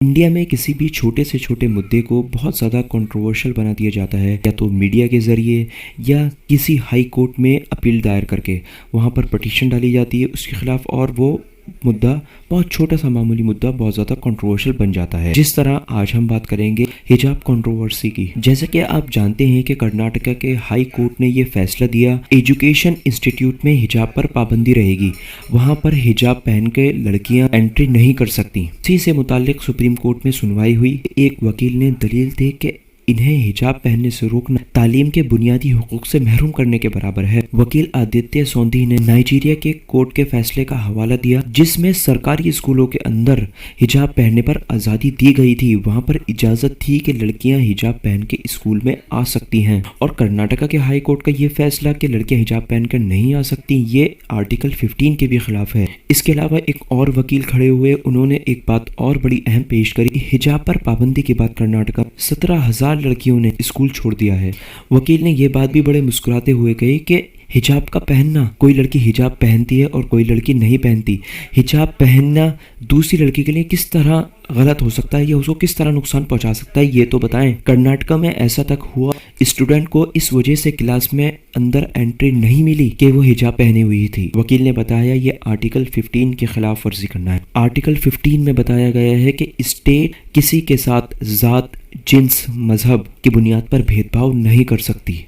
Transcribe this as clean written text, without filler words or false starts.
India में किसी भी छोटे से छोटे मुद्दे को बहुत ज़्यादा कंट्रोवर्शियल बना दिया जाता है, या तो मीडिया के ज़रिए या किसी हाई कोर्ट में अपील दायर करके वहाँ पर पटिशन डाली जाती है उसके खिलाफ, और वो मुद्दा बहुत छोटा सा मामूली मुद्दा बहुत ज़्यादा कंट्रोवर्शियल बन जाता है। जिस तरह आज हम बात करेंगे हिजाब कंट्रोवर्सी की। जैसे कि आप जानते हैं कि कर्नाटका के हाई कोर्ट ने ये फैसला दिया, एजुकेशन इंस्टीट्यूट में हिजाब पर पाबंदी रहेगी, वहाँ पर हिजाब पहन के लड़कियां एंट्री नहीं कर सकती। इसी से मुताल्लिक सुप्रीम कोर्ट में सुनवाई हुई। एक वकील ने दलील दी कि इन्हें हिजाब पहनने से रोकना तालीम के बुनियादी हुकूक से महरूम करने के बराबर है। वकील आदित्य सोंधी ने नाइजीरिया के कोर्ट के फैसले का हवाला दिया, जिसमें सरकारी स्कूलों के अंदर हिजाब पहनने पर आज़ादी दी गई थी। वहां पर इजाज़त थी कि लड़कियां हिजाब पहन के स्कूल में आ सकती हैं, और कर्नाटका के हाई कोर्ट का ये फैसला कि लड़कियां हिजाब पहनकर नहीं आ सकती, ये आर्टिकल 15 के भी खिलाफ है। इसके अलावा एक और वकील खड़े हुए, उन्होंने एक बात और बड़ी अहम पेश करी। हिजाब पर पाबंदी के बाद कर्नाटका 17,000 लड़कियों ने स्कूल छोड़ दिया है। वकील ने यह बात भी बड़े मुस्कुराते हुए कही कि हिजाब का पहनना, कोई लड़की हिजाब पहनती है और कोई लड़की नहीं पहनती। हिजाब पहनना दूसरी लड़की के लिए किस तरह गलत हो सकता है या उसको किस तरह नुकसान पहुंचा सकता है, ये तो बताएं। कर्नाटका में ऐसा तक हुआ, स्टूडेंट को इस वजह से क्लास में अंदर एंट्री नहीं मिली कि वो हिजाब पहनी हुई थी। वकील ने बताया ये आर्टिकल 15 के खिलाफ वर्जी करना है। आर्टिकल 15 में बताया गया है कि स्टेट किसी के साथ जात, जिन्स, मजहब की बुनियाद पर भेदभाव नहीं कर सकती।